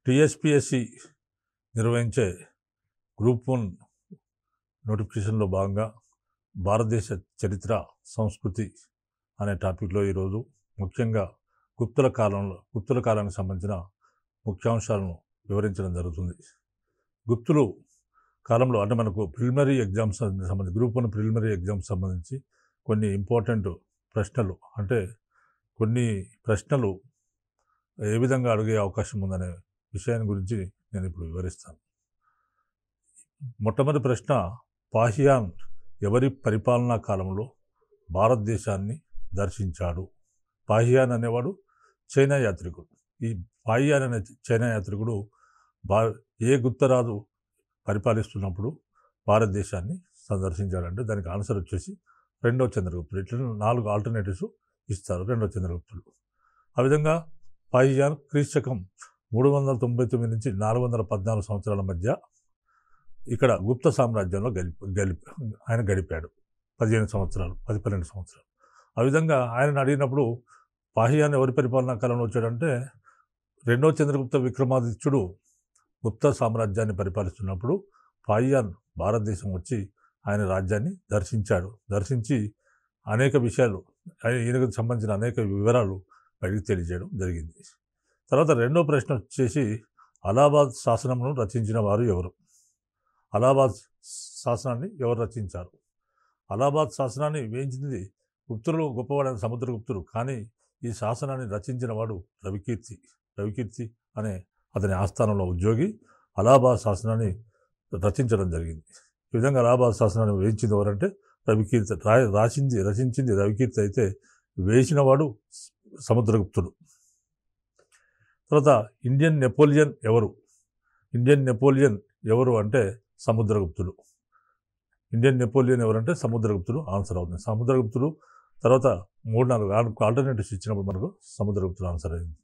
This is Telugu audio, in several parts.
టీఎస్పీఎస్సి నిర్వహించే గ్రూప్ 1 నోటిఫికేషన్లో భాగంగా భారతదేశ చరిత్ర సంస్కృతి అనే టాపిక్లో ఈరోజు ముఖ్యంగా గుప్తుల కాలానికి సంబంధించిన ముఖ్యాంశాలను వివరించడం జరుగుతుంది. గుప్తులు కాలంలో అంటే మనకు ప్రిలిమినరీ ఎగ్జామ్స్ సంబంధించి గ్రూప్ 1 ప్రిలిమినరీ ఎగ్జామ్స్ సంబంధించి కొన్ని ఇంపార్టెంట్ ప్రశ్నలు అంటే కొన్ని ప్రశ్నలు ఏ విధంగా అడిగే అవకాశం ఉందనే విషయాన్ని గురించి నేను ఇప్పుడు వివరిస్తాను. మొట్టమొదటి ప్రశ్న, పాహియాన్ ఎవరి పరిపాలనా కాలంలో భారతదేశాన్ని దర్శించాడు? పాహియాన్ అనేవాడు చైనా యాత్రికుడు. ఈ పాహియాన్ అనే చైనా యాత్రికుడు ఏ గుప్తరాజు పరిపాలిస్తున్నప్పుడు భారతదేశాన్ని సందర్శించాడంటే దానికి ఆన్సర్ వచ్చేసి రెండవ చంద్రగుప్తుడు. ఇట్లా 4 ఆల్టర్నేటివ్స్ ఇస్తారు రెండవ చంద్రగుప్తుడు. ఆ విధంగా పాహియాన్ క్రీస్తకం 399 నుంచి 414 సంవత్సరాల మధ్య ఇక్కడ గుప్త సామ్రాజ్యంలో ఆయన గడిపాడు 12 సంవత్సరాలు. ఆ విధంగా ఆయనను అడిగినప్పుడు పాహియాన్ ఎవరి పరిపాలనా కాలంలో వచ్చాడంటే రెండవ చంద్రగుప్త విక్రమాదిత్యుడు గుప్త సామ్రాజ్యాన్ని పరిపాలిస్తున్నప్పుడు పాహియాన్ భారతదేశం వచ్చి ఆయన రాజ్యాన్ని దర్శించి అనేక విషయాలు ఈయనకు సంబంధించిన అనేక వివరాలు బయటికి తెలియజేయడం జరిగింది. తర్వాత రెండో ప్రశ్న వచ్చేసి అలహాబాద్ శాసనమును రచించిన వారు ఎవరు? అలహాబాద్ శాసనాన్ని ఎవరు రచించారు? అలహాబాద్ శాసనాన్ని వేయించింది గుప్తులు గొప్పవాడైన సముద్రగుప్తుడు. కానీ ఈ శాసనాన్ని రచించిన వాడు రవికీర్తి అనే అతని ఆస్థానంలో ఉద్యోగి అలహాబాద్ శాసనాన్ని రచించడం జరిగింది. ఈ విధంగా అలహాబాద్ శాసనాన్ని వేయించింది ఎవరంటే రవికీర్తి. రచించింది రవికీర్తి అయితే వేసినవాడు సముద్రగుప్తుడు. తర్వాత ఇండియన్ నెపోలియన్ ఎవరు అంటే సముద్రగుప్తుడు. ఇండియన్ నెపోలియన్ ఎవరంటే సముద్రగుప్తుడు ఆన్సర్ అవుతుంది. సముద్రగుప్తుడు తర్వాత 3-4 ఆల్టర్నేటివ్స్ ఇచ్చినప్పుడు మనకు సముద్రగుప్తుడు ఆన్సర్ అయింది.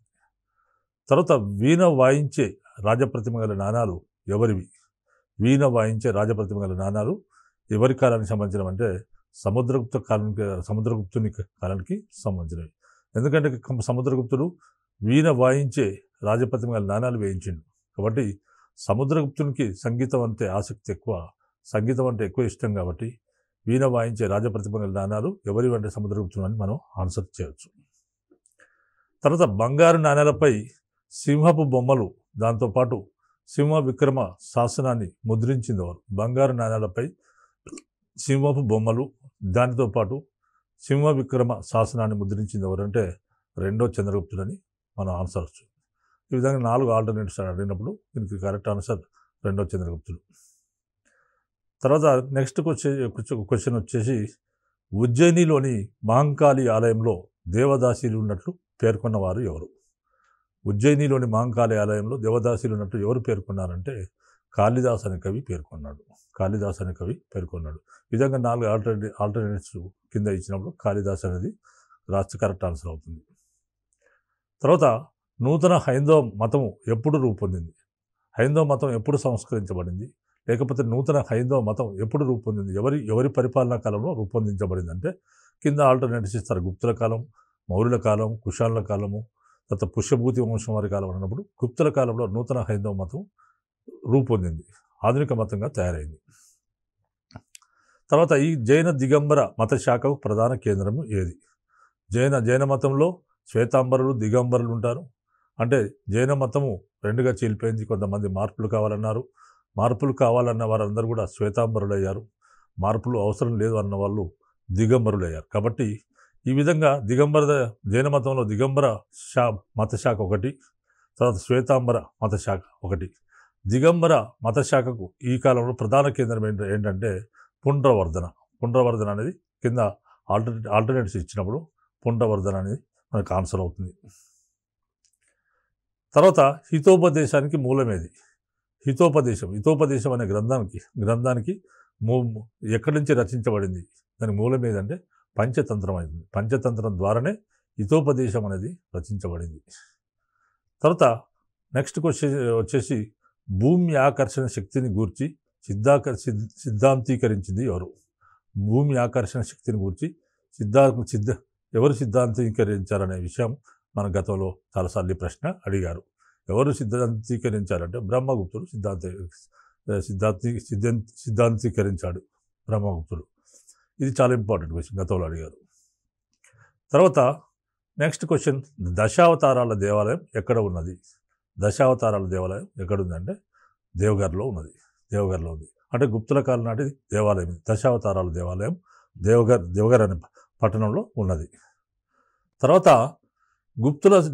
తర్వాత వీణ వాయించే రాజప్రతిమ గల నాణాలు ఎవరివి? వీణ వాయించే రాజప్రతిమ గల నాణాలు ఎవరి కాలానికి సంబంధించినవంటే సముద్రగుప్తుని కాలానికి సంబంధించినవి. ఎందుకంటే సముద్రగుప్తుడు వీణ వాయించే రాజప్రతిమ గల నాణాలు వేయించిండు కాబట్టి సముద్రగుప్తునికి సంగీతం అంటే ఆసక్తి ఎక్కువ, సంగీతం అంటే ఎక్కువ ఇష్టం కాబట్టి వీణ వాయించే రాజప్రతిమ గల నాణాలు ఎవరి అంటే సముద్రగుప్తుడు అని మనం ఆన్సర్ చేయవచ్చు. తర్వాత బంగారు నాణాలపై సింహపు బొమ్మలు దాంతోపాటు సింహ విక్రమ శాసనాన్ని ముద్రించింది ఎవరు? బంగారు నాణాలపై సింహపు బొమ్మలు దానితో పాటు సింహ విక్రమ శాసనాన్ని ముద్రించింది ఎవరంటే రెండో చంద్రగుప్తుడని మనం ఆన్సర్ వస్తుంది. ఈ విధంగా 4 ఆల్టర్నేటివ్స్ అడిగినప్పుడు దీనికి కరెక్ట్ ఆన్సర్ రెండో చంద్రగుప్తుడు. తర్వాత నెక్స్ట్ క్వశ్చన్ వచ్చేసి ఉజ్జయినిలోని మహంకాళి ఆలయంలో దేవదాసీలు ఉన్నట్లు పేర్కొన్నవారు ఎవరు? ఉజ్జయినిలోని మహంకాళి ఆలయంలో దేవదాసీలు ఉన్నట్టు ఎవరు పేర్కొన్నారంటే కాళిదాస్ అనే కవి పేర్కొన్నాడు. ఈ విధంగా 4 ఆల్టర్నేటివ్స్ కింద ఇచ్చినప్పుడు కాళిదాస్ అనేది కరెక్ట్ ఆన్సర్ అవుతుంది. తర్వాత నూతన హైందవ మతం ఎప్పుడు రూపొందింది? హైందవ మతం ఎప్పుడు సంస్కరించబడింది? లేకపోతే నూతన హైందవ మతం ఎప్పుడు రూపొందింది? ఎవరి పరిపాలనా కాలంలో రూపొందించబడింది అంటే కింద ఆల్టర్నేటివ్స్ ఇస్తారు. గుప్తుల కాలం, మౌర్యుల కాలం, కుషానుల కాలము, తర్వాత పుష్యభూతి వంశం వారి కాలం అన్నప్పుడు గుప్తుల కాలంలో నూతన హైందవ మతం రూపొందింది, ఆధునిక మతంగా తయారైంది. తర్వాత ఈ జైన దిగంబర మత శాఖకు ప్రధాన కేంద్రము ఏది? జైన మతంలో శ్వేతాంబరులు, దిగంబరులు ఉంటారు. అంటే జైన మతము 2గా చీలిపోయింది. కొంతమంది మార్పులు కావాలన్న వారందరూ కూడా శ్వేతాంబరులు అయ్యారు. మార్పులు అవసరం లేదు అన్న వాళ్ళు దిగంబరులు అయ్యారు. కాబట్టి ఈ విధంగా జైన మతంలో దిగంబర మత శాఖ ఒకటి, తర్వాత శ్వేతాంబర మత శాఖ ఒకటి. దిగంబర మత శాఖకు ఈ కాలంలో ప్రధాన కేంద్రం ఏంటంటే పుండ్రవర్ధన అనేది కింద ఆల్టర్నేటివ్స్ ఇచ్చినప్పుడు పుండ్రవర్ధన అనేది మనకు ఆన్సర్ అవుతుంది. తర్వాత హితోపదేశానికి మూలమేది? హితోపదేశం అనే గ్రంథానికి ఎక్కడి నుంచి రచించబడింది? దానికి మూలం ఏదంటే పంచతంత్రం అయింది. పంచతంత్రం ద్వారానే హితోపదేశం అనేది రచించబడింది. తర్వాత నెక్స్ట్ క్వశ్చన్ వచ్చేసి భూమి ఆకర్షణ శక్తిని గూర్చి సిద్ధాంతీకరించింది ఎవరు? భూమి ఆకర్షణ శక్తిని గూర్చి ఎవరు సిద్ధాంతీకరించారనే విషయం మన గతంలో చాలాసార్లు ప్రశ్న అడిగారు. ఎవరు సిద్ధాంతీకరించారంటే బ్రహ్మగుప్తుడు సిద్ధాంతీకరించాడు బ్రహ్మగుప్తుడు. ఇది చాలా ఇంపార్టెంట్ క్వశ్చన్, గతంలో అడిగారు. తర్వాత నెక్స్ట్ క్వశ్చన్, దశావతారాల దేవాలయం ఎక్కడ ఉన్నది? దశావతారాల దేవాలయం ఎక్కడుందంటే దేవగర్లో ఉన్నది. దేవగర్లో ఉంది. అంటే గుప్తుల కాలం నాటి దేవాలయం. దశావతారాల దేవాలయం దేవగర్ అనే పట్టణంలో ఉన్నది. తర్వాత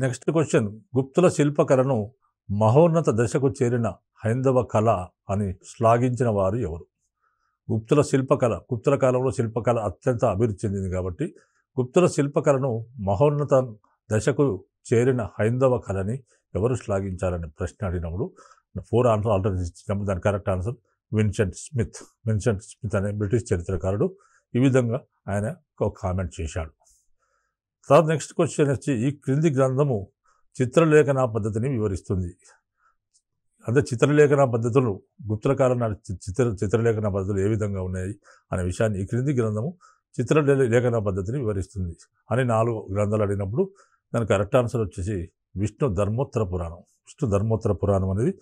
నెక్స్ట్ క్వశ్చన్, గుప్తుల శిల్పకళను మహోన్నత దశకు చేరిన హైందవ కళ అని శ్లాఘించిన వారు ఎవరు? గుప్తుల కాలంలో శిల్పకళ అత్యంత అభివృద్ధి చెందింది కాబట్టి గుప్తుల శిల్పకళను మహోన్నత దశకు చేరిన హైందవ కళని ఎవరు శ్లాఘించారనే ప్రశ్న అడిగినప్పుడు 4 ఆల్టర్నేటివ్స్ ఇచ్చినప్పుడు దాని కరెక్ట్ ఆన్సర్ విన్సెంట్ స్మిత్ అనే బ్రిటిష్ చరిత్రకారుడు ఈ విధంగా ఆయన ఒక కామెంట్ చేశాడు. తర్వాత నెక్స్ట్ క్వశ్చన్ వచ్చి, ఈ క్రింది గ్రంథము చిత్రలేఖన పద్ధతిని వివరిస్తుంది. అంటే చిత్రలేఖన పద్ధతులు గుప్తుల కాలం నాటి చిత్రలేఖన పద్ధతులు ఏ విధంగా ఉన్నాయి అనే విషయాన్ని ఈ క్రింది గ్రంథము చిత్రలేఖన పద్ధతిని వివరిస్తుంది అని 4 గ్రంథాలు అడిగినప్పుడు దానికి కరెక్ట్ ఆన్సర్ వచ్చేసి విష్ణు ధర్మోత్తర పురాణం అనేది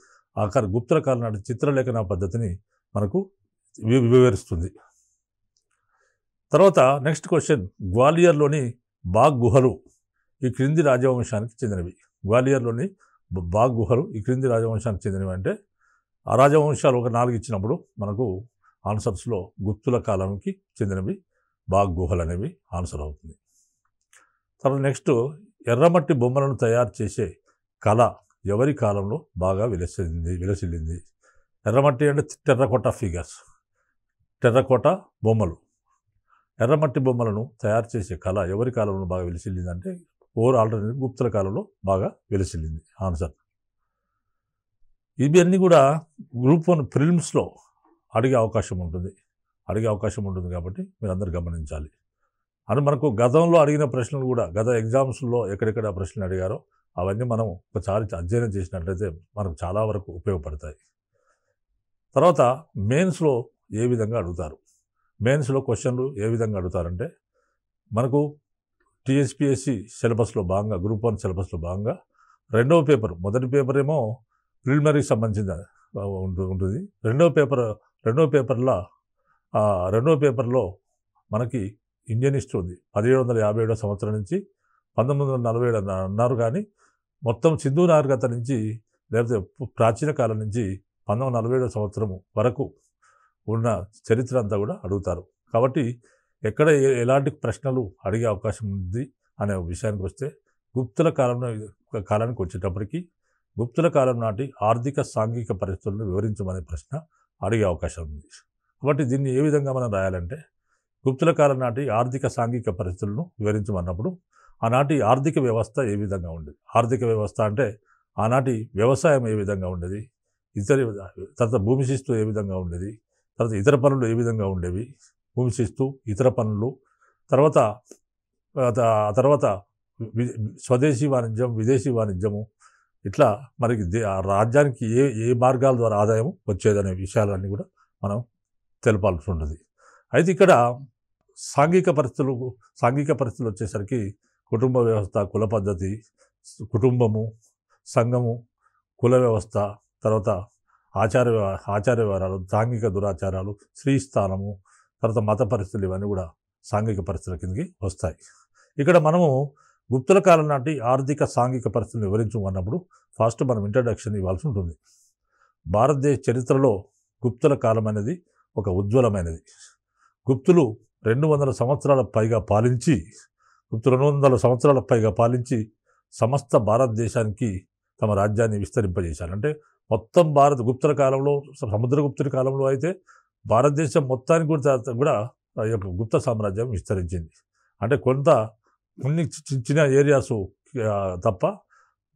గుప్తుల కాలం నాటి చిత్రలేఖన పద్ధతిని మనకు వివరిస్తుంది. తర్వాత నెక్స్ట్ క్వశ్చన్, గ్వాలియర్లోని బాగ్ గుహలు ఈ క్రింది రాజవంశానికి చెందినవి. గ్వాలియర్లోని బాగ్ గుహలు ఈ క్రింది రాజవంశానికి చెందినవి అంటే ఆ రాజవంశాలు ఒక 4 ఇచ్చినప్పుడు మనకు ఆన్సర్స్లో గుప్తుల కాలానికి చెందినవి బాగ్ గుహలు అనేవి ఆన్సర్ అవుతుంది. తర్వాత నెక్స్ట్, ఎర్రమట్టి బొమ్మలను తయారు చేసే కళ ఎవరి కాలంలో బాగా విలసిల్లింది? ఎర్రమట్టి అంటే టెర్రకోట బొమ్మలు. ఎర్రమట్టి బొమ్మలను తయారు చేసే కళ ఎవరి కాలంలో బాగా విలసిల్లింది అంటే 4 ఆల్టర్నేటివ్ గుప్తుల కాలంలో బాగా విలసిల్లింది ఆన్సర్. ఇవి అన్నీ కూడా గ్రూప్ 1 ప్రిలిమ్స్లో అడిగే అవకాశం ఉంటుంది కాబట్టి మీరు అందరు గమనించాలి. అని మనకు గతంలో అడిగిన ప్రశ్నలు కూడా గత ఎగ్జామ్స్లో ఎక్కడెక్కడ ప్రశ్నలు అడిగారో అవన్నీ మనం ఒకసారి అధ్యయనం చేసినట్లయితే మనకు చాలా వరకు ఉపయోగపడతాయి. తర్వాత మెయిన్స్లో ఏ విధంగా అడుగుతారు? మెయిన్స్లో క్వశ్చన్లు ఏ విధంగా అడుగుతారంటే మనకు టీఎస్పీఎస్సీ సిలబస్లో భాగంగా గ్రూప్ 1 సిలబస్లో భాగంగా రెండవ పేపర్, మొదటి పేపర్ ఏమో ప్రిలిమినరీకి సంబంధించిన ఉంటుంది. రెండవ పేపర్లో మనకి ఇండియన్ హిస్టరీ ఉంది. 1757 సంవత్సరం నుంచి 1947 అన్నారు, కానీ మొత్తం సింధు నాగరికత నుంచి లేకపోతే ప్రాచీన కాలం నుంచి 1947 సంవత్సరం వరకు ఉన్న చరిత్ర అంతా కూడా అడుగుతారు. కాబట్టి ఎక్కడ ఎలాంటి ప్రశ్నలు అడిగే అవకాశం ఉంది అనే విషయానికి వస్తే గుప్తుల కాలానికి వచ్చేటప్పటికి గుప్తుల కాలం నాటి ఆర్థిక సాంఘిక పరిస్థితులను వివరించమనే ప్రశ్న అడిగే అవకాశం ఉంది. కాబట్టి దీన్ని ఏ విధంగా మనం రాయాలంటే గుప్తుల కాలం నాటి ఆర్థిక సాంఘిక పరిస్థితులను వివరించమన్నప్పుడు ఆనాటి ఆర్థిక వ్యవస్థ ఏ విధంగా ఉండేది? ఆర్థిక వ్యవస్థ అంటే ఆనాటి వ్యవసాయం ఏ విధంగా ఉండేది, తర్వాత భూమి శిస్తు ఏ విధంగా ఉండేది, తర్వాత ఇతర పనులు ఏ విధంగా ఉండేవి, భూమి శిస్తు ఇతర పనులు, తర్వాత స్వదేశీ వాణిజ్యం, విదేశీ వాణిజ్యము, ఇట్లా మనకి రాజ్యానికి ఏ మార్గాల ద్వారా ఆదాయం వచ్చేదనే విషయాలన్నీ కూడా మనం తెలపాల్సి ఉంటుంది. అయితే ఇక్కడ సాంఘిక పరిస్థితులు వచ్చేసరికి కుటుంబ వ్యవస్థ, కుల పద్ధతి, కుటుంబము, సంఘము, కుల వ్యవస్థ, తర్వాత ఆచార వ్యవహారాలు, సాంఘిక దురాచారాలు, స్త్రీ స్థానము, తర్వాత మత పరిస్థితులు, ఇవన్నీ కూడా సాంఘిక పరిస్థితుల కిందకి వస్తాయి. ఇక్కడ మనము గుప్తుల కాలం నాటి ఆర్థిక సాంఘిక పరిస్థితులను వివరించమన్నప్పుడు ఫస్ట్ మనం ఇంట్రడక్షన్ ఇవ్వాల్సి ఉంటుంది. భారతదేశ చరిత్రలో గుప్తుల కాలం అనేది ఒక ఉజ్వలమైనది. గుప్తులు 200 సంవత్సరాల పైగా పాలించి సమస్త భారతదేశానికి తమ రాజ్యాన్ని విస్తరింపజేశారు. అంటే మొత్తం గుప్తుల కాలంలో, సముద్రగుప్తుడి కాలంలో అయితే భారతదేశం మొత్తానికి కూడా ఈ యొక్క గుప్త సామ్రాజ్యం విస్తరించింది. అంటే కొన్ని చిన్న ఏరియాస్ తప్ప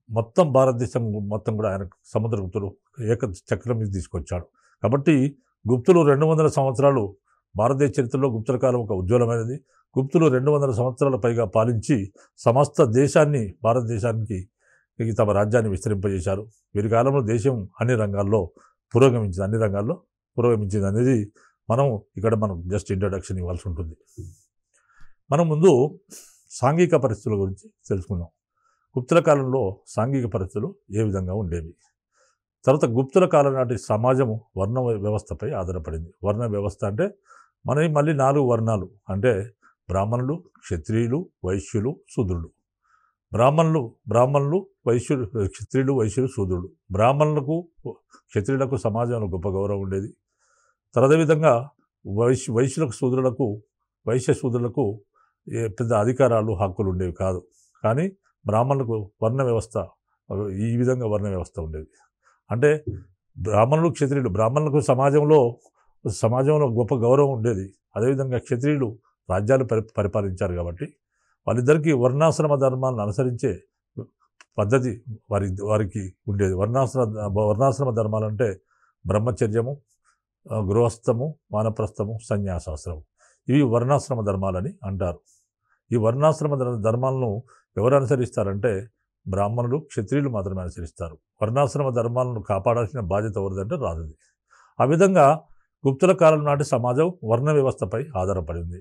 మొత్తం భారతదేశం మొత్తం కూడా ఆయన సముద్రగుప్తుడు చక్రం మీద తీసుకొచ్చాడు. కాబట్టి గుప్తులు 200 సంవత్సరాలు భారతదేశ చరిత్రలో గుప్తుల కాలం ఒక ఉజ్వలమైనది. గుప్తులు 200 సంవత్సరాల పైగా పాలించి సమస్త భారతదేశానికి తమ రాజ్యాన్ని విస్తరింపజేశారు. వీరి కాలంలో దేశం అన్ని రంగాల్లో పురోగమించింది అనేది మనం జస్ట్ ఇంట్రడక్షన్ ఇవ్వాల్సి ఉంటుంది. మనం ముందు సాంఘిక పరిస్థితుల గురించి తెలుసుకుందాం. గుప్తుల కాలంలో సాంఘిక పరిస్థితులు ఏ విధంగా ఉండేవి? తర్వాత గుప్తుల కాలం నాటి సమాజము వర్ణ వ్యవస్థపై ఆధారపడింది. వర్ణ వ్యవస్థ అంటే మనవి మళ్ళీ 4 వర్ణాలు అంటే బ్రాహ్మణులు, క్షత్రియులు, వైశ్యులు, శూద్రులు. బ్రాహ్మణులు, వైశ్యులు, క్షత్రియులు, వైశ్యులు, శూద్రులు. బ్రాహ్మణులకు, క్షత్రియులకు సమాజంలో గొప్ప గౌరవం ఉండేది. అదేవిధంగా వైశ్యులకు, వైశ్య శూద్రులకు పెద్ద అధికారాలు, హక్కులు ఉండేవి కాదు. కానీ బ్రాహ్మణులకు వర్ణ వ్యవస్థ ఈ విధంగా వర్ణ వ్యవస్థ ఉండేది. అంటే బ్రాహ్మణులు, క్షత్రియులు, బ్రాహ్మణులకు సమాజంలో గొప్ప గౌరవం ఉండేది. అదేవిధంగా క్షత్రియులు రాజ్యాలు పరిపాలించారు కాబట్టి వాళ్ళిద్దరికీ వర్ణాశ్రమ ధర్మాలను అనుసరించే పద్ధతి వారికి ఉండేది. వర్ణాశ్రమ ధర్మాలంటే బ్రహ్మచర్యము, గృహస్థము, వానప్రస్థము, సన్యాసాశ్రమం. ఇవి వర్ణాశ్రమ ధర్మాలని అంటారు. ఈ వర్ణాశ్రమ ధర్మాలను ఎవరు అనుసరిస్తారంటే బ్రాహ్మణులు, క్షత్రియులు మాత్రమే అనుసరిస్తారు. వర్ణాశ్రమ ధర్మాలను కాపాడాల్సిన బాధ్యత ఎవరిదంటే రాజుది. ఆ విధంగా గుప్తుల కాలం నాటి సమాజం వర్ణ వ్యవస్థపై ఆధారపడింది.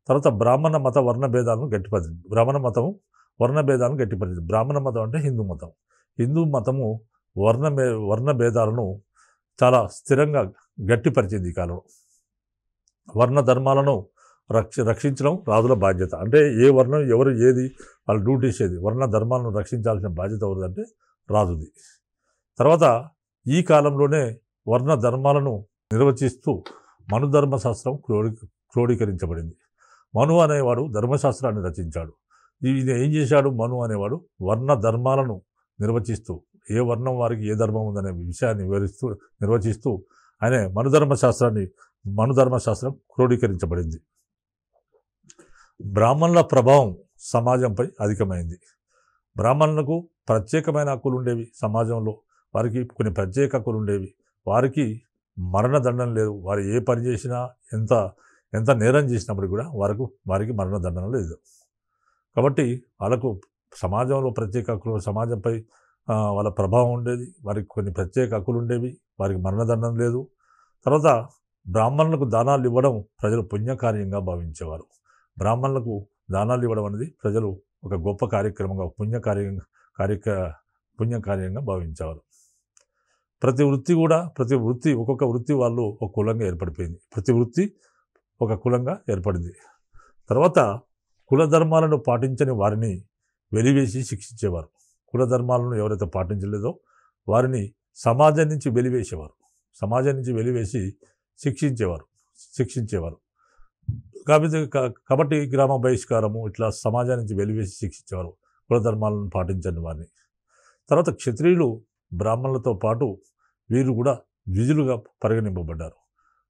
తర్వాత బ్రాహ్మణ మత వర్ణ భేదాలను గట్టిపరిచింది. బ్రాహ్మణ మతం అంటే హిందూ మతం. హిందూ మతము వర్ణ భేదాలను చాలా స్థిరంగా గట్టిపరిచింది ఈ కాలంలో. వర్ణ ధర్మాలను రక్షించడం రాజుల బాధ్యత. అంటే ఏ వర్ణం ఎవరు ఏది వాళ్ళు డ్యూటీ చేసేది. వర్ణ ధర్మాలను రక్షించాల్సిన బాధ్యత ఎవరిదంటే రాజుది. తర్వాత ఈ కాలంలోనే వర్ణ ధర్మాలను నిర్వచిస్తూ మను ధర్మశాస్త్రం క్రోడీకరించబడింది. మను అనేవాడు ధర్మశాస్త్రాన్ని రచించాడు. ఈయన ఏం చేశాడు? మను అనేవాడు వర్ణ ధర్మాలను నిర్వచిస్తూ ఏ వర్ణం వారికి ఏ ధర్మం ఉందనే విషయాన్ని నిర్వచిస్తూ ఆయన మను ధర్మశాస్త్రం క్రోడీకరించబడింది. బ్రాహ్మణుల ప్రభావం సమాజంపై అధికమైంది. బ్రాహ్మణులకు ప్రత్యేకమైన హక్కులు ఉండేవి. సమాజంలో వారికి కొన్ని ప్రత్యేక హక్కులు ఉండేవి. వారికి మరణదండన లేదు. వారు ఏ పని చేసినా ఎంత నేరం చేసినప్పుడు కూడా వారికి మరణదండన లేదు. కాబట్టి వాళ్ళకు సమాజంలో ప్రత్యేక హక్కులు, సమాజంపై వాళ్ళ ప్రభావం ఉండేది. వారికి కొన్ని ప్రత్యేక హక్కులు ఉండేవి. వారికి మరణదండన లేదు. తర్వాత బ్రాహ్మణులకు దానాలు ఇవ్వడం ప్రజలు పుణ్యకార్యంగా భావించేవారు. బ్రాహ్మణులకు దానాలు ఇవ్వడం అనేది ప్రజలు ఒక గొప్ప కార్యక్రమంగా, పుణ్యకార్యంగా భావించేవారు. ప్రతి వృత్తి ఒక్కొక్క వృత్తి వాళ్ళు ఒక కులంగా ఏర్పడిపోయింది. ప్రతి వృత్తి ఒక కులంగా ఏర్పడింది. తర్వాత కుల ధర్మాలను పాటించని వారిని వెలివేసి శిక్షించేవారు. కుల ధర్మాలను ఎవరైతే పాటించలేదో వారిని సమాజం నుంచి వెలివేసి శిక్షించేవారు. కాబట్టి గ్రామ బహిష్కారము ఇట్లా సమాజం నుంచి వెలివేసి శిక్షించేవారు కుల ధర్మాలను పాటించని వారిని. తర్వాత క్షత్రియులు బ్రాహ్మణులతో పాటు వీరు కూడా ద్విజులుగా పరిగణింపబడ్డారు.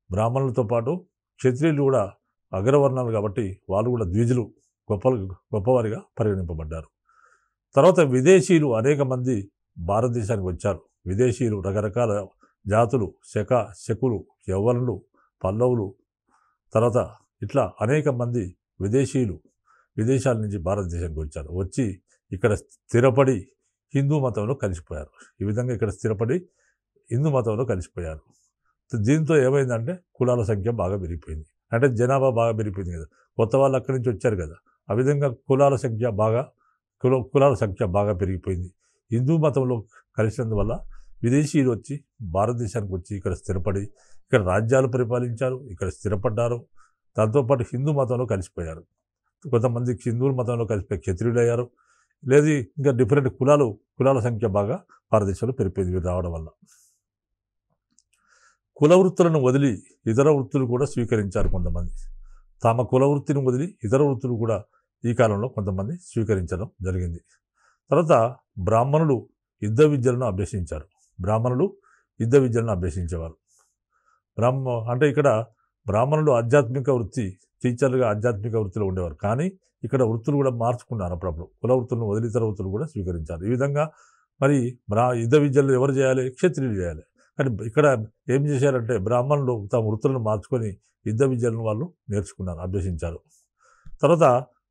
బ్రాహ్మణులతో పాటు క్షత్రియులు కూడా అగ్రవర్ణాలు కాబట్టి వాళ్ళు కూడా ద్విజులు, గొప్పవారిగా పరిగణింపబడ్డారు. తర్వాత విదేశీయులు అనేక మంది భారతదేశానికి వచ్చారు. విదేశీయులు రకరకాల జాతులు, శకులు, యవ్వనులు, పల్లవులు, తర్వాత ఇట్లా అనేక మంది విదేశాల నుంచి భారతదేశానికి వచ్చారు. వచ్చి ఇక్కడ స్థిరపడి హిందూ మతంలో కలిసిపోయారు. ఈ విధంగా ఇక్కడ స్థిరపడి హిందూ మతంలో కలిసిపోయారు. దీంతో ఏమైందంటే కులాల సంఖ్య బాగా పెరిగిపోయింది. అంటే జనాభా బాగా పెరిగిపోయింది కదా, కొత్త వాళ్ళు అక్కడి నుంచి వచ్చారు కదా. ఆ విధంగా కులాల సంఖ్య బాగా పెరిగిపోయింది. హిందూ మతంలో కలిసినందువల్ల విదేశీయులు వచ్చి భారతదేశానికి వచ్చి ఇక్కడ స్థిరపడి ఇక్కడ రాజ్యాలు పరిపాలించారు, ఇక్కడ స్థిరపడ్డారు. దాంతోపాటు హిందూ మతంలో కలిసిపోయారు. కొంతమంది హిందూ మతంలో కలిసిపోయి క్షత్రియులు అయ్యారు. లేదు ఇంకా డిఫరెంట్ కులాల సంఖ్య బాగా భారతదేశంలో పెరిగిపోయింది వీరు రావడం వల్ల. కుల వృత్తులను వదిలి ఇతర వృత్తులు కూడా స్వీకరించారు కొంతమంది. తమ కుల వృత్తిని వదిలి ఇతర వృత్తులు కూడా ఈ కాలంలో కొంతమంది స్వీకరించడం జరిగింది. తర్వాత బ్రాహ్మణులు యుద్ధ విద్యలను అభ్యసించేవారు. అంటే ఇక్కడ బ్రాహ్మణులు ఆధ్యాత్మిక వృత్తి, టీచర్లుగా ఆధ్యాత్మిక వృత్తిలో ఉండేవారు. కానీ ఇక్కడ వృత్తులు కూడా మార్చుకున్నారు. అప్పుడప్పుడు కుల వృత్తులను వదిలి ఇతర వృత్తులు కూడా స్వీకరించారు. ఈ విధంగా మరి యుద్ధ విద్యలు ఎవరు చేయాలి? క్షత్రియులు చేయాలి. కానీ ఇక్కడ ఏం చేశారంటే బ్రాహ్మణులు తమ వృత్తులను మార్చుకొని యుద్ధ విద్యలను వాళ్ళు నేర్చుకున్నారు, అభ్యసించారు. తర్వాత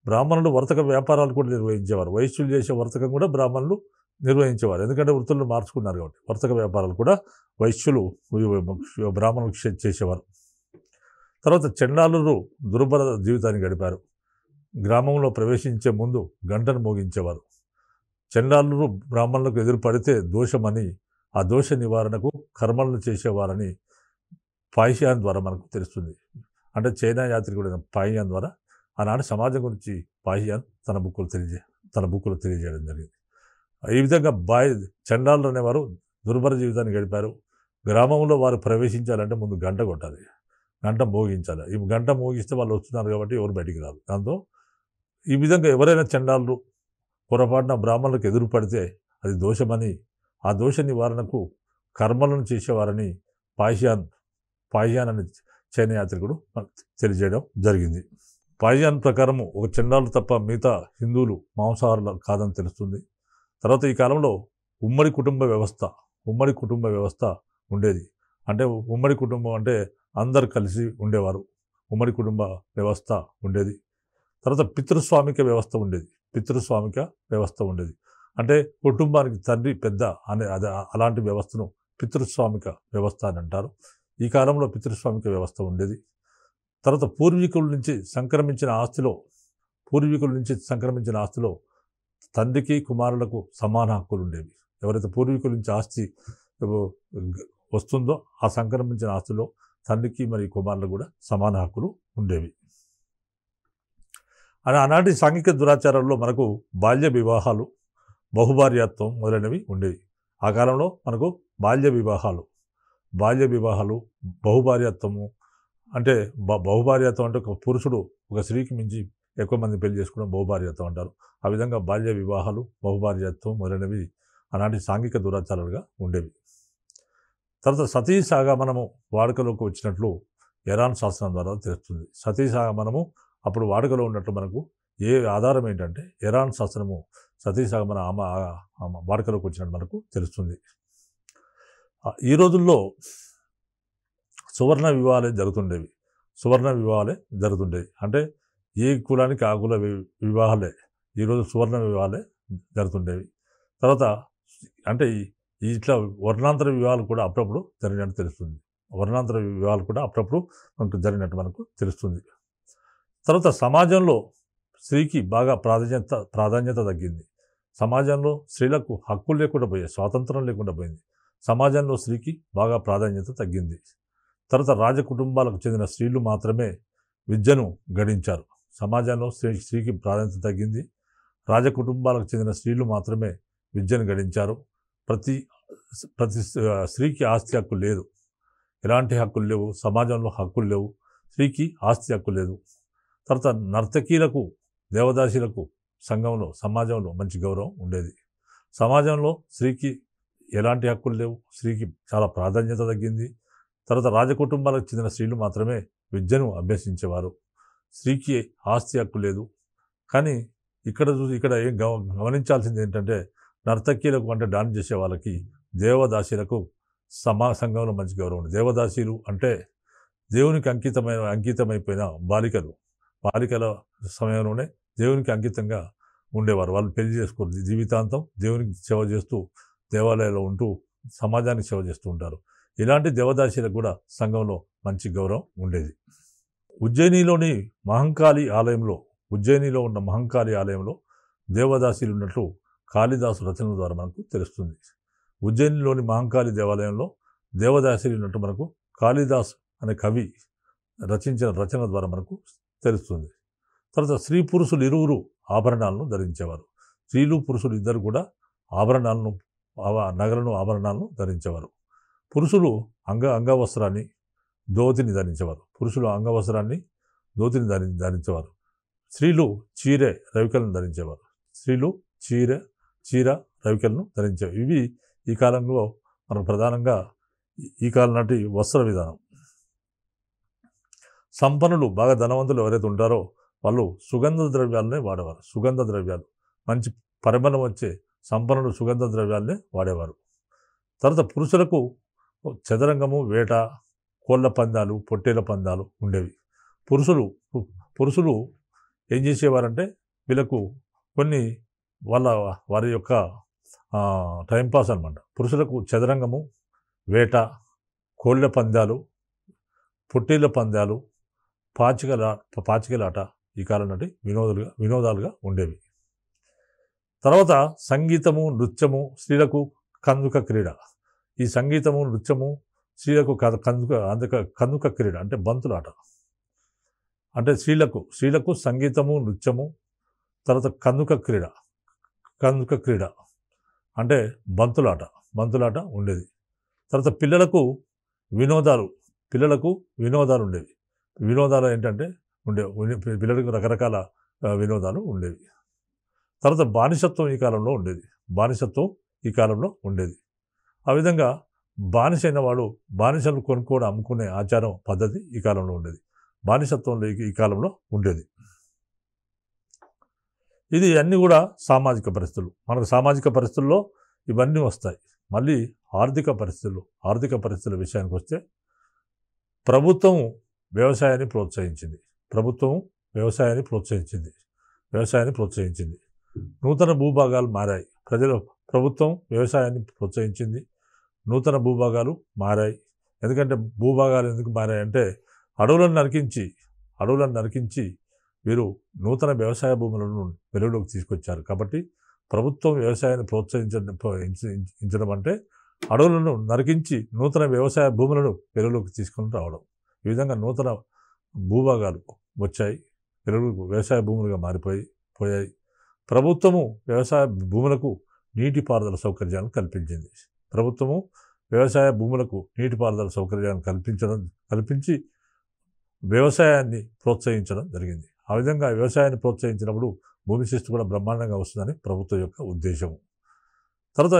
బ్రాహ్మణులు వర్తక వ్యాపారాలు కూడా నిర్వహించేవారు. వైశ్యులు చేసే వర్తకం కూడా బ్రాహ్మణులు నిర్వహించేవారు. ఎందుకంటే వృత్తులను మార్చుకున్నారు కాబట్టి వర్తక వ్యాపారాలు కూడా బ్రాహ్మణులు చేసేవారు. తర్వాత చండాలురు దుర్భర జీవితాన్ని గడిపారు. గ్రామంలో ప్రవేశించే ముందు గంటను మోగించేవారు. చండాలురు బ్రాహ్మణులకు ఎదురుపడితే దోషమని, ఆ దోష నివారణకు కర్మలను చేసేవారని పాయిషాన్ ద్వారా మనకు తెలుస్తుంది. అంటే చైనా యాత్రికుడైన పాయియాన్ ద్వారా ఆనాటి సమాజం గురించి పాయియాన్ తన బుక్కులు తెలియజేయడం జరిగింది. ఈ విధంగా చండాలురు అనేవారు దుర్భర జీవితాన్ని గడిపారు. గ్రామంలో వారు ప్రవేశించాలంటే ముందు గంట కొట్టాలి, గంట మోగించాలి. ఈ గంట మోగిస్తే వాళ్ళు వస్తున్నారు కాబట్టి ఎవరు బయటికి రారు. దాంతో ఈ విధంగా ఎవరైనా చండాలురు పొరపాటున బ్రాహ్మణులకు ఎదురుపడితే అది దోషమని, ఆ దోష నివారణకు కర్మలను చేసేవారని పాయియాన్ అనే చైనా యాత్రికుడు తెలియజేయడం జరిగింది. పాయియాన్ ప్రకారము ఒక చండాలు తప్ప మిగతా హిందువులు మాంసాహారులు కాదని తెలుస్తుంది. తర్వాత ఈ కాలంలో ఉమ్మడి కుటుంబ వ్యవస్థ ఉండేది. అంటే ఉమ్మడి కుటుంబం అంటే అందరు కలిసి ఉండేవారు. ఉమ్మడి కుటుంబ వ్యవస్థ ఉండేది. తర్వాత పితృస్వామిక వ్యవస్థ ఉండేది. అంటే కుటుంబానికి తండ్రి పెద్ద అనే అలాంటి వ్యవస్థను పితృస్వామిక వ్యవస్థ అని అంటారు. ఈ కాలంలో పితృస్వామిక వ్యవస్థ ఉండేది. తర్వాత పూర్వీకుల నుంచి సంక్రమించిన ఆస్తిలో తండ్రికి కుమారులకు సమాన హక్కులు ఉండేవి. ఎవరైతే పూర్వీకుల నుంచి ఆస్తి వస్తుందో ఆ సంక్రమించిన ఆస్తిలో తండ్రికి మరియు కుమారులకు కూడా సమాన హక్కులు ఉండేవి. ఆనాటి సాంఘిక దురాచారాల్లో మనకు బాల్య వివాహాలు, బహుభార్యాత్వం మొదలైనవి ఉండేవి. ఆ కాలంలో మనకు బాల్య వివాహాలు, బహుభార్యాత్వము అంటే బహుభార్యాత్వం అంటే ఒక పురుషుడు ఒక స్త్రీకి మించి ఎక్కువ మంది పెళ్లి చేసుకోవడం బహుభార్యాత్వం అంటారు. ఆ విధంగా బాల్య వివాహాలు, బహుభార్యాత్వం మొదలైనవి ఆనాటి సాంఘిక దురాచారాలుగా ఉండేవి. తర్వాత సతీ సాగమనము వాడుకలోకి వచ్చినట్లు ఇరాన్ శాస్త్రం ద్వారా తెలుస్తుంది. సతీ సాగమనము అప్పుడు వాడుకలో ఉన్నట్లు మనకు ఆధారం ఏంటంటే ఇరాన్ శాస్త్రము సతీ సాగమన వాడుకలోకి వచ్చినట్టు మనకు తెలుస్తుంది. ఈ రోజుల్లో సువర్ణ వివాహాలే జరుగుతుండేవి. అంటే ఏ కులానికి ఆ కుల వివాహాలే ఈరోజు సువర్ణ వివాహాలే జరుగుతుండేవి. తర్వాత అంటే ఇట్లా వర్ణాంతర వివాహాలు కూడా అప్పుడప్పుడు జరిగినట్టు తెలుస్తుంది. మనకు తెలుస్తుంది. తర్వాత సమాజంలో స్త్రీకి బాగా ప్రాధాన్యత తగ్గింది. సమాజంలో స్త్రీలకు హక్కులు లేకుండా పోయాయి, స్వాతంత్రం లేకుండా పోయింది. సమాజంలో స్త్రీకి బాగా ప్రాధాన్యత తగ్గింది. తర్వాత రాజకుటుంబాలకు చెందిన స్త్రీలు మాత్రమే విద్యను గడించారు. సమాజంలో స్త్రీకి ప్రాధాన్యత తగ్గింది. రాజకుటుంబాలకు చెందిన స్త్రీలు మాత్రమే విద్యను గడించారు. ప్రతి స్త్రీకి ఆస్తి హక్కు లేదు, ఎలాంటి హక్కులు లేవు, సమాజంలో హక్కులు లేవు, స్త్రీకి ఆస్తి హక్కు లేదు. తర్వాత నర్తకీలకు, దేవదాసీలకు సమాజంలో మంచి గౌరవం ఉండేది. సమాజంలో స్త్రీకి ఎలాంటి హక్కులు లేవు, స్త్రీకి చాలా ప్రాధాన్యత తగ్గింది. తర్వాత రాజకుటుంబాలకు చెందిన స్త్రీలు మాత్రమే విద్యను అభ్యసించేవారు. స్త్రీకి ఆస్తి హక్కు లేదు. కానీ ఇక్కడ ఏం గమనించాల్సింది ఏంటంటే నర్తకీలకు అంటే డాన్స్ చేసే వాళ్ళకి, దేవదాసీలకు సంఘంలో మంచి గౌరవం ఉంది. దేవదాసీలు అంటే దేవునికి అంకితమైపోయిన బాలికల సమయంలోనే దేవునికి అంకితంగా ఉండేవారు. వాళ్ళు పెళ్లి చేసుకోరు, జీవితాంతం దేవునికి సేవ చేస్తూ దేవాలయాల్లో ఉంటూ సమాజానికి సేవ చేస్తూ ఉంటారు. ఇలాంటి దేవదాసీలకు కూడా సంఘంలో మంచి గౌరవం ఉండేది. ఉజ్జయినిలో ఉన్న మహంకాళి ఆలయంలో దేవదాసీలు ఉన్నట్లు కాళిదాసు రచనల ద్వారా మనకు తెలుస్తుంది. ఉజ్జయినిలోని మహంకాళి దేవాలయంలో దేవదాసీలు ఉన్నట్టు మనకు కాళిదాస్ అనే కవి రచించిన రచనల ద్వారా మనకు తెలుస్తుంది. తర్వాత స్త్రీ పురుషులు ఇరువురు ఆభరణాలను ధరించేవారు. స్త్రీలు పురుషులు ఇద్దరు కూడా నగలను ఆభరణాలను ధరించేవారు. పురుషులు అంగవస్త్రాన్ని ధోతిని ధరించేవారు. స్త్రీలు రవికలను ధరించేవారు. ఇవి ఈ కాలంలో మనకు ప్రధానంగా ఈ కాలం నాటి వస్త్ర విధానం. సంపన్నులు, బాగా ధనవంతులు ఎవరైతే ఉంటారో వాళ్ళు సుగంధ ద్రవ్యాలనే వాడేవారు. మంచి పరిమళం వచ్చే సంపన్నులు సుగంధ ద్రవ్యాలనే వాడేవారు. తర్వాత పురుషులకు చదరంగము, వేట, కోళ్ళ పందాలు, పొట్టేల పందాలు ఉండేవి. పురుషులు ఏం చేసేవారంటే వీళ్ళకు కొన్ని వారి యొక్క టైంపాస్ అనమాట. పురుషులకు చదరంగము, వేట, కోళ్ళ పందాలు, పొట్టేళ్ల పందాలు, పాచికలాట ఈ కాలం నాటి వినోదాలుగా ఉండేవి. తర్వాత సంగీతము, నృత్యము, స్త్రీలకు కందుక క్రీడ. ఈ సంగీతము, నృత్యము స్త్రీలకు కందుక క్రీడ అంటే బంతులాట. అంటే స్త్రీలకు సంగీతము, నృత్యము, తర్వాత కందుక క్రీడ అంటే బంతులాట ఉండేది. తర్వాత పిల్లలకు వినోదాలు ఉండేవి. వినోదాలు ఏంటంటే పిల్లలకు రకరకాల వినోదాలు ఉండేవి. తర్వాత బానిసత్వం ఈ కాలంలో ఉండేది. ఆ విధంగా బానిసైన వాడు బానిసలు కొనుక్కోవడం, అమ్ముకునే ఆచారం, పద్ధతి ఈ కాలంలో ఉండేది. బానిసత్వంలో ఈ కాలంలో ఉండేది. ఇది అన్నీ కూడా సామాజిక పరిస్థితులు. మనకు సామాజిక పరిస్థితుల్లో ఇవన్నీ వస్తాయి. మళ్ళీ ఆర్థిక పరిస్థితుల విషయానికి వస్తే ప్రభుత్వం వ్యవసాయాన్ని ప్రోత్సహించింది. నూతన భూభాగాలు మారాయి. ప్రభుత్వం వ్యవసాయాన్ని ప్రోత్సహించింది. నూతన భూభాగాలు మారాయి. ఎందుకంటే భూభాగాలు ఎందుకు మారాయంటే అడవులను నరికించి వీరు నూతన వ్యవసాయ భూములను వెలుగులోకి తీసుకొచ్చారు. కాబట్టి ప్రభుత్వం వ్యవసాయాన్ని ప్రోత్సహించడం అంటే అడవులను నరికించి నూతన వ్యవసాయ భూములను వెలుగులోకి తీసుకొని రావడం. ఈ విధంగా నూతన భూభాగాలు వచ్చాయి, వ్యవసాయ భూములుగా మారిపోయాయి. ప్రభుత్వము వ్యవసాయ భూములకు నీటిపారుదల సౌకర్యాలను కల్పించి వ్యవసాయాన్ని ప్రోత్సహించడం జరిగింది. ఆ విధంగా వ్యవసాయాన్ని ప్రోత్సహించినప్పుడు భూమి శిస్తు కూడా బ్రహ్మాండంగా వస్తుందని ప్రభుత్వం యొక్క ఉద్దేశం. తర్వాత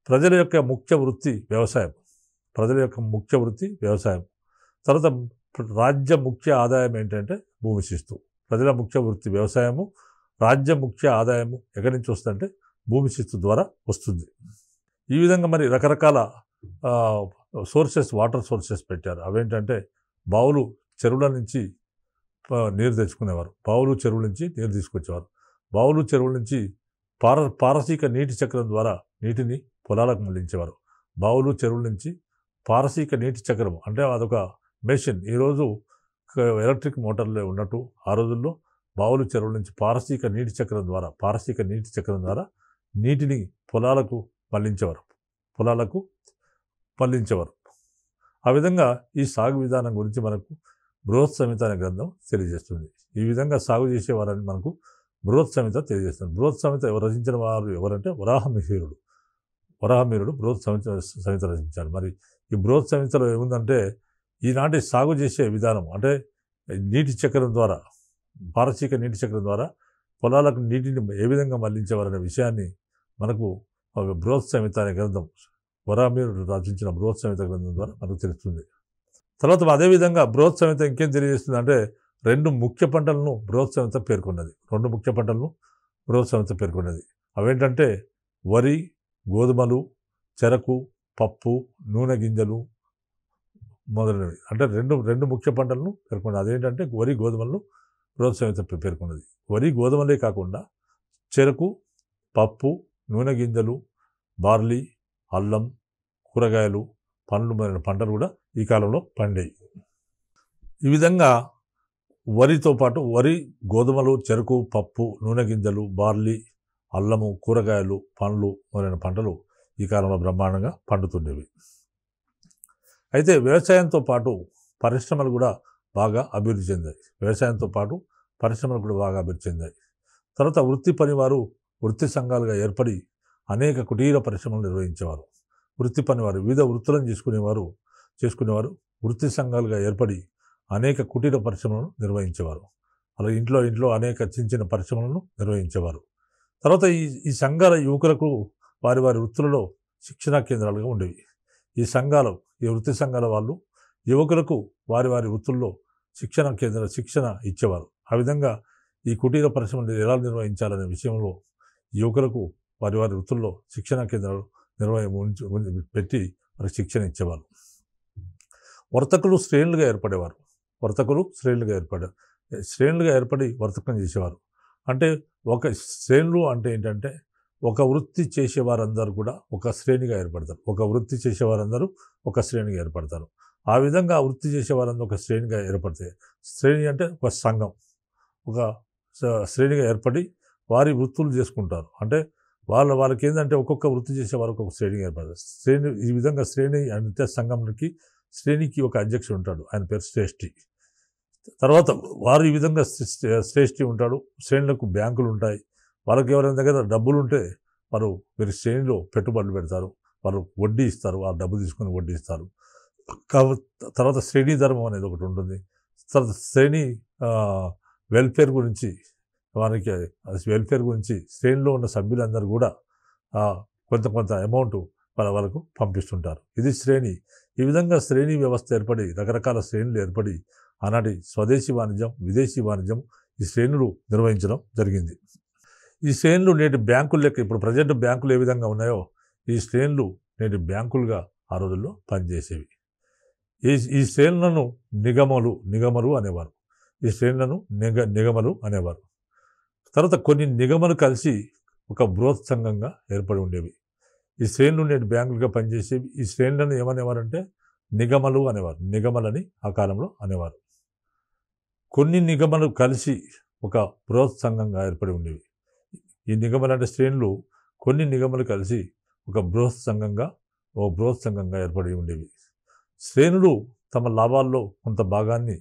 ప్రజల యొక్క ముఖ్య వృత్తి వ్యవసాయం. తర్వాత రాజ్య ముఖ్య ఆదాయం ఏంటంటే భూమి శిస్తు. ప్రజల ముఖ్య వృత్తి వ్యవసాయము, రాజ్య ముఖ్య ఆదాయము ఎక్కడి నుంచి వస్తుందంటే భూమి శిస్తు ద్వారా వస్తుంది. ఈ విధంగా మరి రకరకాల వాటర్ సోర్సెస్ పెట్టారు. అవేంటంటే బావులు, చెరువుల నుంచి నీరు తెచ్చుకునేవారు. చెరువుల నుంచి పారసీక నీటి చక్రం ద్వారా నీటిని పొలాలకు మళ్లించేవారు. చెరువుల నుంచి పారసీక నీటి చక్రం అంటే అదొక మెషిన్. ఈరోజు ఎలక్ట్రిక్ మోటార్లే ఉన్నట్టు ఆ రోజుల్లో చెరువుల నుంచి పారసీక నీటి చక్రం ద్వారా నీటిని పొలాలకు మళ్లించేవారు. ఆ విధంగా ఈ సాగు విధానం గురించి మనకు బృహత్ సంహిత అనే గ్రంథం తెలియజేస్తుంది. ఈ విధంగా సాగు చేసేవారని మనకు బృహత్ సంహిత తెలియజేస్తుంది. బృహత్ సంహిత రచించిన వారు ఎవరంటే వరాహమిహిరుడు బృహత్ సంహిత రచించారు. మరి ఈ బృహత్ సంహితలో ఏముందంటే ఈనాటి సాగు చేసే విధానం అంటే పారసీక నీటి చక్రం ద్వారా పొలాలకు నీటిని ఏ విధంగా మళ్లించేవారనే విషయాన్ని మనకు బృహత్ సంహిత అనే గ్రంథం, వరాహమిహిరుడు రచించిన బృహత్ సంహిత గ్రంథం ద్వారా మనకు తెలుస్తుంది. తర్వాత అదేవిధంగా బృహత్ సంహిత ఇంకేం తెలియజేస్తుంది అంటే 2 ముఖ్య పంటలను బృహత్ సంహిత పేర్కొన్నది. అవేంటంటే వరి, గోధుమలు, చెరకు, పప్పు, నూనె గింజలు మొదలైనవి. అంటే రెండు ముఖ్య పంటలను పేర్కొన్నది. అదేంటంటే వరి, గోధుమలను బృహత్ సంహిత పేర్కొన్నది. వరి, గోధుమలే కాకుండా చెరకు, పప్పు, నూనె గింజలు, బార్లీ, అల్లం, కూరగాయలు, పండ్లు మొదలైన పంటలు కూడా ఈ కాలంలో పండాయి. ఈ విధంగా వరితో పాటు గోధుమలు, చెరకు, పప్పు, నూనె గింజలు, బార్లీ, అల్లము, కూరగాయలు, పండ్లు మొదలైన పంటలు ఈ కాలంలో బ్రహ్మాండంగా పండుతుండేవి. అయితే వ్యవసాయంతో పాటు పరిశ్రమలు కూడా బాగా అభివృద్ధి చెందాయి. తర్వాత వృత్తి పనివారు వృత్తి సంఘాలుగా ఏర్పడి అనేక కుటీర పరిశ్రమలు నిర్వహించేవారు. వృత్తి పనివారు వివిధ వృత్తులను చేసుకునేవారు వృత్తి సంఘాలుగా ఏర్పడి అనేక కుటీర పరిశ్రమలను నిర్వహించేవారు. అలా ఇంట్లో అనేక చిన్న పరిశ్రమలను నిర్వహించేవారు. తర్వాత ఈ సంఘాల యువకులకు వారి వృత్తులలో శిక్షణా కేంద్రాలుగా ఉండేవి. ఈ వృత్తి సంఘాల వాళ్ళు యువకులకు వారి వృత్తుల్లో శిక్షణ ఇచ్చేవారు. ఆ విధంగా ఈ కుటీర పరిశ్రమలు ఎలా నిర్వహించాలనే విషయంలో యువకులకు వారి వృత్తుల్లో శిక్షణా కేంద్రాలు పెట్టి వారికి శిక్షణ ఇచ్చేవారు. వర్తకులు శ్రేణులుగా ఏర్పడి వర్తకం చేసేవారు. అంటే ఒక శ్రేణులు అంటే ఏంటంటే ఒక వృత్తి చేసేవారందరూ కూడా ఒక శ్రేణిగా ఏర్పడతారు. ఆ విధంగా వృత్తి చేసేవారందరూ ఒక శ్రేణిగా ఏర్పడతాయి. శ్రేణి అంటే ఒక సంఘం, ఒక శ్రేణిగా ఏర్పడి వారి వృత్తులు చేసుకుంటారు. అంటే వాళ్ళకి ఏంటంటే ఒక్కొక్క వృత్తి చేసే వారికి ఒక శ్రేణి ఏర్పడుతుంది. ఈ విధంగా శ్రేణి అంటే సంఘంకి శ్రేణికి ఒక అధ్యక్షుడు ఉంటాడు, ఆయన పేరు శ్రేష్ఠి. తర్వాత వారు ఈ విధంగా శ్రేష్ఠి ఉంటాడు. శ్రేణులకు బ్యాంకులు ఉంటాయి. వాళ్ళకి ఎవరైనా దగ్గర డబ్బులు ఉంటే వారు వీరి శ్రేణిలో పెట్టుబడులు పెడతారు, వారు వడ్డీ ఇస్తారు, ఆ డబ్బు తీసుకొని వడ్డీ ఇస్తారు. తర్వాత శ్రేణి ధర్మం అనేది ఒకటి ఉంటుంది. తర్వాత శ్రేణి వెల్ఫేర్ గురించి వారికి వెల్ఫేర్ గురించి శ్రేణిలో ఉన్న సభ్యులందరూ కూడా కొంత అమౌంట్ వాళ్ళకు పంపిస్తుంటారు. ఇది శ్రేణి. ఈ విధంగా శ్రేణి వ్యవస్థ ఏర్పడి రకరకాల శ్రేణులు ఏర్పడి ఆనాటి స్వదేశీ వాణిజ్యం, విదేశీ వాణిజ్యం ఈ శ్రేణులు నిర్వహించడం జరిగింది. ఈ శ్రేణులు నేటి బ్యాంకులు లెక్క ఇప్పుడు ప్రజెంట్ బ్యాంకులు ఏ విధంగా ఉన్నాయో ఈ శ్రేణులు నేటి బ్యాంకులుగా ఆ రోజుల్లో పనిచేసేవి. ఈ శ్రేణులను నిగమలు అనేవారు. ఈ శ్రేణులను నిగమలు అనేవారు. తర్వాత కొన్ని నిగమలు కలిసి ఒక బృహత్ సంఘంగా ఏర్పడి ఉండేవి. ఈ శ్రేణులు నేటి బ్యాంకులుగా పనిచేసేవి. ఈ శ్రేణులను ఏమనేవారంటే నిగమలు అనేవారు. నిగమలని ఆ కాలంలో అనేవారు. కొన్ని నిగమలు కలిసి ఒక బృహత్ సంఘంగా ఏర్పడి ఉండేవి. ఈ నిగమలు అంటే శ్రేణులు కొన్ని నిగమలు కలిసి ఒక బృహత్ సంఘంగా ఏర్పడి ఉండేవి. శ్రేణులు తమ లాభాల్లో కొంత భాగాన్ని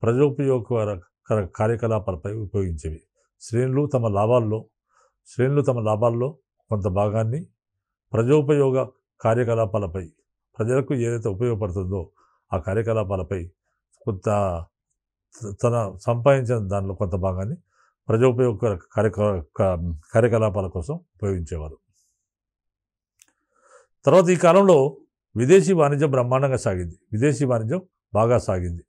ప్రజోపయోగకర కార్యకలాపాలపై ఉపయోగించేవి. శ్రేణులు తమ లాభాల్లో కొంత భాగాన్ని ప్రజోపయోగ కార్యకలాపాలపై, ప్రజలకు ఏదైతే ఉపయోగపడుతుందో ఆ కార్యకలాపాలపై కొంత తన సంపాదించిన దానిలో కొంత భాగాన్ని ప్రజోపయోగ కార్యకలాపాల కోసం ఉపయోగించేవారు. తర్వాత ఈ కాలంలో విదేశీ వాణిజ్యం బ్రహ్మాండంగా సాగింది. విదేశీ వాణిజ్యం బాగా సాగింది.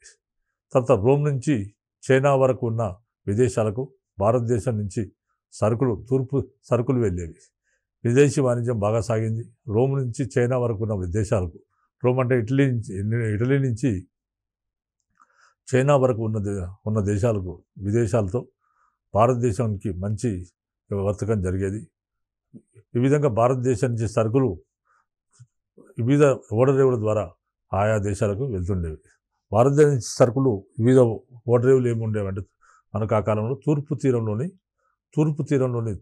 తర్వాత రోమ్ నుంచి చైనా వరకు ఉన్న విదేశాలకు భారతదేశం నుంచి సరుకులు వెళ్ళేవి. విదేశీ వాణిజ్యం బాగా సాగింది. రోమ్ నుంచి చైనా వరకు ఉన్న విదేశాలకు, రోమ్ అంటే ఇటలీ నుంచి చైనా వరకు ఉన్న దేశాలకు, విదేశాలతో భారతదేశానికి మంచి వర్తకం జరిగేది. ఈ విధంగా భారతదేశం నుంచి సరుకులు వివిధ ఓడరేవుల ద్వారా ఆయా దేశాలకు వెళ్తుండేవి. భారతదేశం నుంచి సరుకులు వివిధ ఓడరేవులు ఏముండేవంటే మనకు ఆ కాలంలో తూర్పు తీరంలోని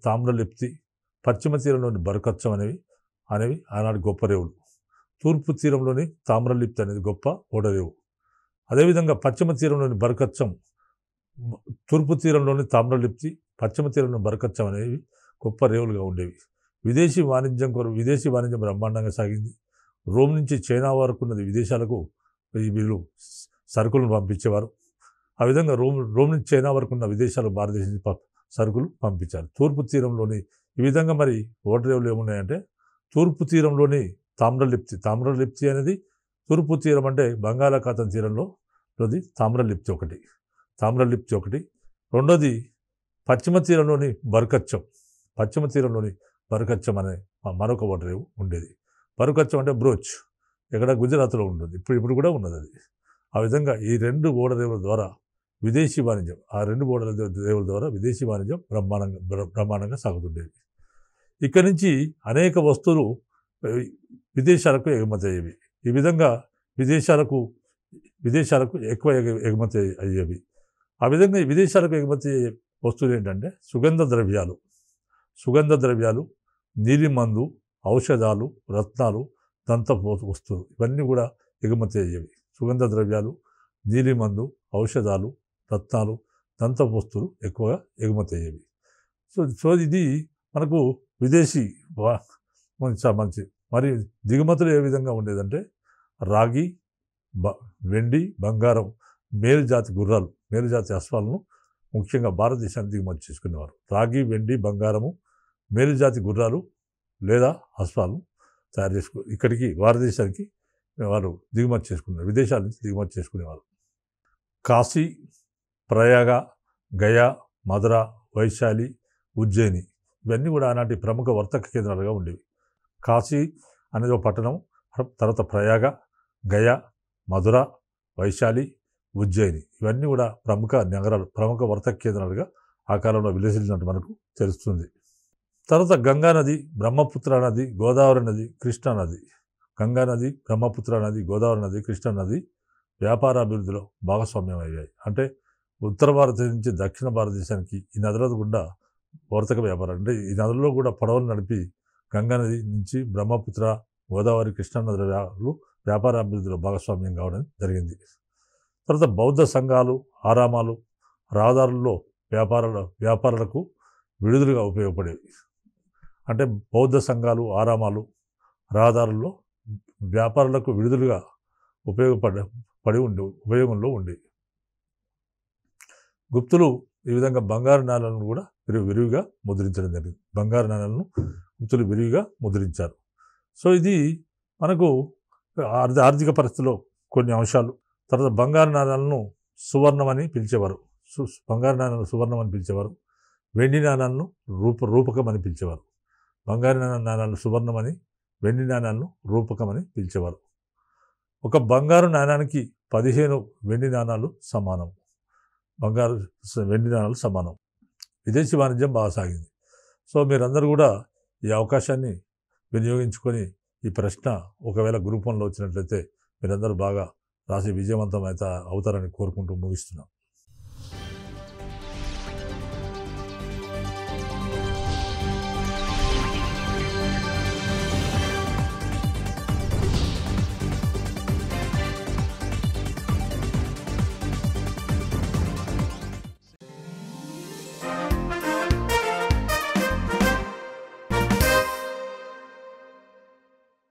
తామ్రలిప్తి, పశ్చిమ తీరంలోని బరకచ్చం అనేవి ఆనాటి గొప్ప రేవులు. తూర్పు తీరంలోని తామ్రలిప్తి అనేది గొప్ప ఓడరేవు. అదేవిధంగా పశ్చిమ తీరంలోని బరకచ్చం, తూర్పు తీరంలోని తామ్రలిప్తి, పశ్చిమ తీరంలోని బరకచ్చం అనేవి గొప్ప రేవులుగా ఉండేవి. విదేశీ వాణిజ్యం బ్రహ్మాండంగా సాగింది. రోమ్ నుంచి చైనా వరకు ఉన్నది విదేశాలకు వీళ్ళు సరుకులను పంపించేవారు. ఆ విధంగా రోమ్ నుంచి చైనా వరకు ఉన్న విదేశాలకు భారతదేశం సరుకులు పంపించారు. తూర్పు తీరంలోని ఈ విధంగా మరి ఓడరేవులు ఏమున్నాయంటే తూర్పు తీరంలోని తామ్రలిప్తి అనేది తూర్పు తీరం అంటే బంగాళాఖాతం తీరంలోది తామ్రలిప్తి ఒకటి. రెండోది పశ్చిమ తీరంలోని బరకచ్చం అనే మరొక ఓడరేవు ఉండేది. బరకచ్చం అంటే బ్రోచ్, ఎక్కడ గుజరాత్లో ఉంటుంది, ఇప్పుడు కూడా ఉన్నది అది. ఆ విధంగా ఈ రెండు ఓడరేవుల ద్వారా విదేశీ వాణిజ్యం బ్రహ్మాండంగా సాగుతుండేది. ఇక్కడి నుంచి అనేక వస్తువులు విదేశాలకు ఎగుమతి అయ్యేవి. ఈ విధంగా విదేశాలకు ఎక్కువ ఎగుమతి అయ్యేవి. ఆ విధంగా విదేశాలకు ఎగుమతి అయ్యే వస్తువులు ఏంటంటే సుగంధ ద్రవ్యాలు, నీలిమందు, ఔషధాలు, రత్నాలు, దంత వస్తువులు ఇవన్నీ కూడా ఎగుమతి అయ్యేవి. సుగంధ ద్రవ్యాలు, నీలిమందు, ఔషధాలు, రత్నాలు, దంత వస్తువులు ఎక్కువగా ఎగుమతి అయ్యేవి. సో ఇది మనకు విదేశీ మంచి. మరి దిగుమతులు ఏ విధంగా ఉండేదంటే రాగి, వెండి, బంగారం, మేలుజాతి అశ్వాలను ముఖ్యంగా భారతదేశానికి దిగుమతి చేసుకునేవారు. రాగి, వెండి, బంగారము, మేలుజాతి గుర్రాలు లేదా అశ్వాలను తయారు ఇక్కడికి భారతదేశానికి వారు దిగుమతి చేసుకున్నారు. విదేశాల నుంచి దిగుమతి చేసుకునేవారు. కాశీ, ప్రయాగ, గయా, మధుర, వైశాలి, ఉజ్జయిని ఇవన్నీ కూడా ఆనాటి ప్రముఖ వర్తక కేంద్రాలుగా ఉండేవి. కాశీ అనేది ఒక పట్టణం. తర్వాత ప్రయాగ, గయా, మధుర, వైశాలి, ఉజ్జయిని ఇవన్నీ కూడా ప్రముఖ వర్తక కేంద్రాలుగా ఆ కాలంలో విలసిల్లినట్టు మనకు తెలుస్తుంది. తర్వాత గంగా నది, బ్రహ్మపుత్ర నది, గోదావరి నది, కృష్ణా నది. గంగా నది, బ్రహ్మపుత్ర నది, గోదావరి నది, కృష్ణా నది వ్యాపార అభివృద్ధిలో భాగస్వామ్యం అయ్యాయి. అంటే ఉత్తర భారతదేశం నుంచి దక్షిణ భారతదేశానికి ఈ నదుల గుండా వర్తక వ్యాపారం అంటే ఈ నదుల్లో కూడా పడవలు నడిపి గంగా నది నుంచి బ్రహ్మపుత్ర, గోదావరి, కృష్ణా నదులు వ్యాపార అభివృద్ధిలో భాగస్వామ్యం కావడం జరిగింది. తర్వాత బౌద్ధ సంఘాలు, ఆరామాలు రహదారుల్లో వ్యాపారాలకు విడుదలుగా ఉపయోగపడేవి. అంటే బౌద్ధ సంఘాలు, ఆరామాలు రహదారుల్లో వ్యాపారులకు విడుదలుగా ఉపయోగంలో ఉండేవి. గుప్తులు ఈ విధంగా బంగారు నాణాలను కూడా విరివిగా ముద్రించడం జరిగింది. బంగారు నాణాలను గుప్తులు విరివిగా ముద్రించారు. సో ఇది మనకు ఆర్థిక పరిస్థితిలో కొన్ని అంశాలు. తర్వాత బంగారు నాణాలను సువర్ణం అని పిలిచేవారు. బంగారు నాణాలను సువర్ణం అని పిలిచేవారు. వెండి నాణాలను రూపకం అని పిలిచేవారు. బంగారు నాణాలను సువర్ణం అని, వెండి నాణాలను రూపకం అని పిలిచేవారు. ఒక బంగారు నాణానికి 15 వెండి నాణాలు సమానం. వెండి నాణాలు సమానం. విదేశీ వాణిజ్యం బాగా సాగింది. సో మీరందరూ కూడా ఈ అవకాశాన్ని వినియోగించుకొని ఈ ప్రశ్న ఒకవేళ గ్రూప్ 1లో వచ్చినట్లయితే మీరందరూ బాగా రాసి విజయవంతం అవుతారని కోరుకుంటూ ముగిస్తున్నాం.